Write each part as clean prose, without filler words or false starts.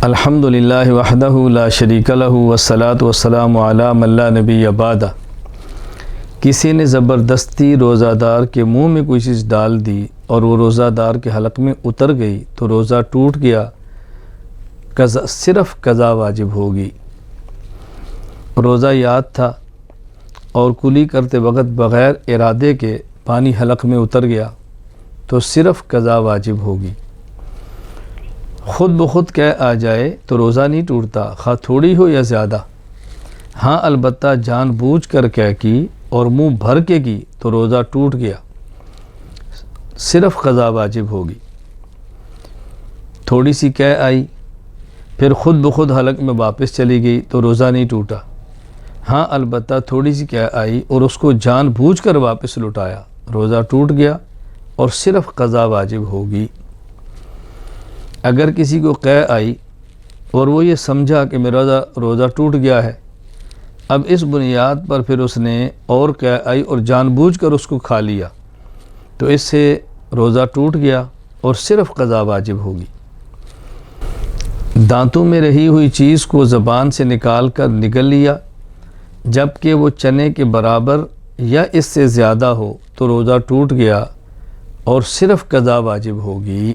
الحمدللہ وحدہ لا شریک لہ والصلاۃ والسلام علی من لا نبی بعدہ۔ کسی نے زبردستی روزہ دار کے منہ میں کوئی چیز ڈال دی اور وہ روزہ دار کے حلق میں اتر گئی تو روزہ ٹوٹ گیا، صرف قضا واجب ہوگی۔ روزہ یاد تھا اور کلی کرتے وقت بغیر ارادے کے پانی حلق میں اتر گیا تو صرف قضا واجب ہوگی۔ خود بخود کہہ آ جائے تو روزہ نہیں ٹوٹتا، خواہ تھوڑی ہو یا زیادہ۔ ہاں البتہ جان بوجھ کر کہہ کی اور منہ بھر کے کی تو روزہ ٹوٹ گیا، صرف قضا واجب ہوگی۔ تھوڑی سی کہہ آئی پھر خود بخود حلق میں واپس چلی گئی تو روزہ نہیں ٹوٹا۔ ہاں البتہ تھوڑی سی کہہ آئی اور اس کو جان بوجھ کر واپس لٹایا، روزہ ٹوٹ گیا اور صرف قضا واجب ہوگی۔ اگر کسی کو قے آئی اور وہ یہ سمجھا کہ میرا روزہ ٹوٹ گیا ہے، اب اس بنیاد پر پھر اس نے اور قے آئی اور جان بوجھ کر اس کو کھا لیا تو اس سے روزہ ٹوٹ گیا اور صرف قضا واجب ہوگی۔ دانتوں میں رہی ہوئی چیز کو زبان سے نکال کر نگل لیا جبکہ وہ چنے کے برابر یا اس سے زیادہ ہو تو روزہ ٹوٹ گیا اور صرف قضا واجب ہوگی۔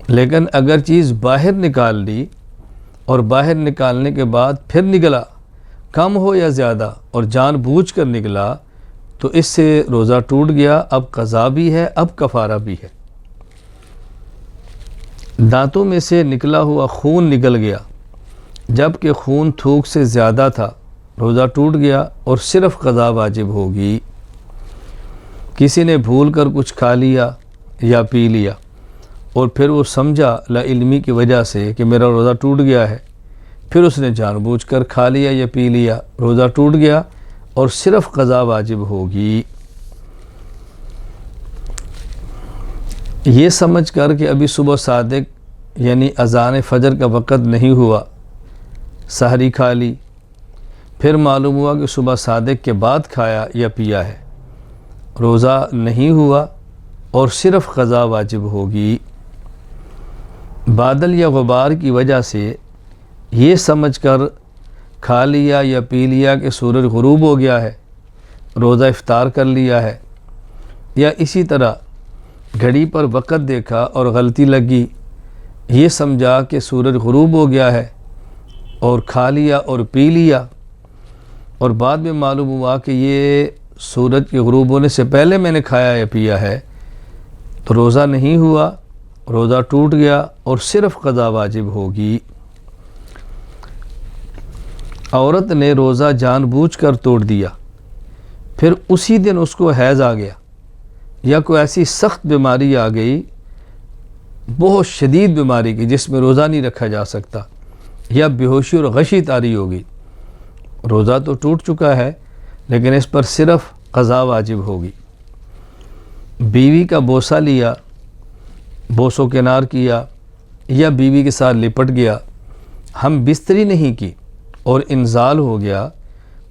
لیکن اگر چیز باہر نکال لی اور باہر نکالنے کے بعد پھر نکلا، کم ہو یا زیادہ اور جان بوجھ کر نکلا تو اس سے روزہ ٹوٹ گیا، اب قضا بھی ہے، اب کفارہ بھی ہے۔ دانتوں میں سے نکلا ہوا خون نکل گیا جبکہ خون تھوک سے زیادہ تھا، روزہ ٹوٹ گیا اور صرف قضا واجب ہوگی۔ کسی نے بھول کر کچھ کھا لیا یا پی لیا اور پھر وہ سمجھا لا علمی کی وجہ سے کہ میرا روزہ ٹوٹ گیا ہے، پھر اس نے جان بوجھ کر کھا لیا یا پی لیا، روزہ ٹوٹ گیا اور صرف قضا واجب ہوگی۔ یہ سمجھ کر کہ ابھی صبح صادق یعنی اذان فجر کا وقت نہیں ہوا، سحری کھا لی، پھر معلوم ہوا کہ صبح صادق کے بعد کھایا یا پیا ہے، روزہ نہیں ہوا اور صرف قضا واجب ہوگی۔ بادل یا غبار کی وجہ سے یہ سمجھ کر کھا لیا یا پی لیا کہ سورج غروب ہو گیا ہے، روزہ افطار کر لیا ہے، یا اسی طرح گھڑی پر وقت دیکھا اور غلطی لگی، یہ سمجھا کہ سورج غروب ہو گیا ہے اور کھا لیا اور پی لیا، اور بعد میں معلوم ہوا کہ یہ سورج کے غروب ہونے سے پہلے میں نے کھایا یا پیا ہے، تو روزہ نہیں ہوا، روزہ ٹوٹ گیا اور صرف قضا واجب ہوگی۔ عورت نے روزہ جان بوجھ کر توڑ دیا، پھر اسی دن اس کو حیض آ گیا یا کوئی ایسی سخت بیماری آ گئی، بہت شدید بیماری کی جس میں روزہ نہیں رکھا جا سکتا، یا بے ہوشی اور غشی طاری ہوگی، روزہ تو ٹوٹ چکا ہے لیکن اس پر صرف قضا واجب ہوگی۔ بیوی کا بوسہ لیا، بوس و کنار کیا یا بیوی کے ساتھ لپٹ گیا، ہم بستری نہیں کی اور انزال ہو گیا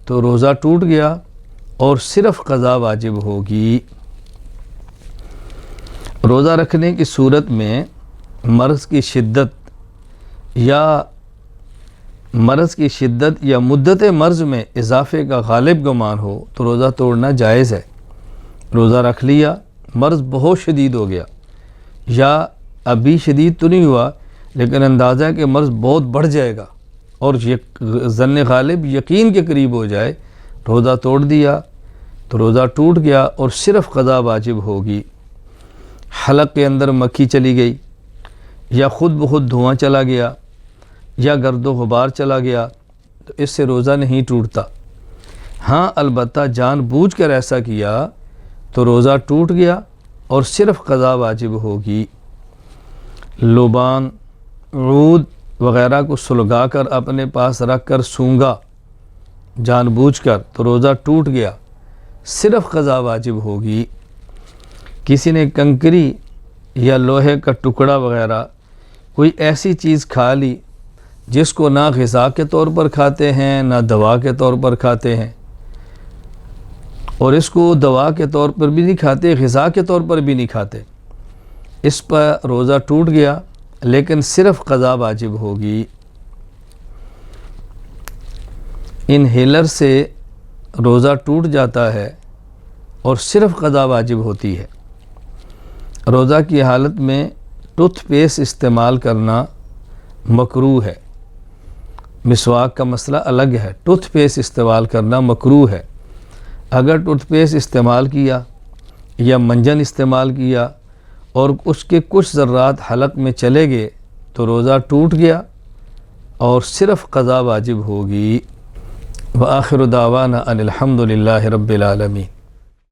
تو روزہ ٹوٹ گیا اور صرف قضا واجب ہوگی۔ روزہ رکھنے کی صورت میں مرض کی شدت یا مدت مرض میں اضافے کا غالب گمان ہو تو روزہ توڑنا جائز ہے۔ روزہ رکھ لیا، مرض بہت شدید ہو گیا یا ابھی شدید تو نہیں ہوا لیکن اندازہ ہے کہ مرض بہت بڑھ جائے گا اور ظن غالب یقین کے قریب ہو جائے، روزہ توڑ دیا تو روزہ ٹوٹ گیا اور صرف قضا واجب ہوگی۔ حلق کے اندر مکھی چلی گئی یا خود بخود دھواں چلا گیا یا گرد و غبار چلا گیا تو اس سے روزہ نہیں ٹوٹتا۔ ہاں البتہ جان بوجھ کر ایسا کیا تو روزہ ٹوٹ گیا اور صرف قضا واجب ہوگی۔ لبان، عود وغیرہ کو سلگا کر اپنے پاس رکھ کر سونگا جان بوجھ کر تو روزہ ٹوٹ گیا، صرف قضا واجب ہوگی۔ کسی نے کنکری یا لوہے کا ٹکڑا وغیرہ کوئی ایسی چیز کھا لی جس کو نہ غذا کے طور پر کھاتے ہیں نہ دوا کے طور پر کھاتے ہیں، اور اس کو دوا کے طور پر بھی نہیں کھاتے، غذا کے طور پر بھی نہیں کھاتے، اس پر روزہ ٹوٹ گیا لیکن صرف قضا واجب ہوگی۔ انہیلر سے روزہ ٹوٹ جاتا ہے اور صرف قضا واجب ہوتی ہے۔ روزہ کی حالت میں ٹوتھ پیسٹ استعمال کرنا مکروہ ہے۔ مسواک کا مسئلہ الگ ہے، ٹوتھ پیسٹ استعمال کرنا مکروہ ہے۔ اگر ٹوتھ پیسٹ استعمال کیا یا منجن استعمال کیا اور اس کے کچھ ذرات حلق میں چلے گئے تو روزہ ٹوٹ گیا اور صرف قضا واجب ہوگی۔ وآخر دعوانا ان الحمد للہ رب العالمین۔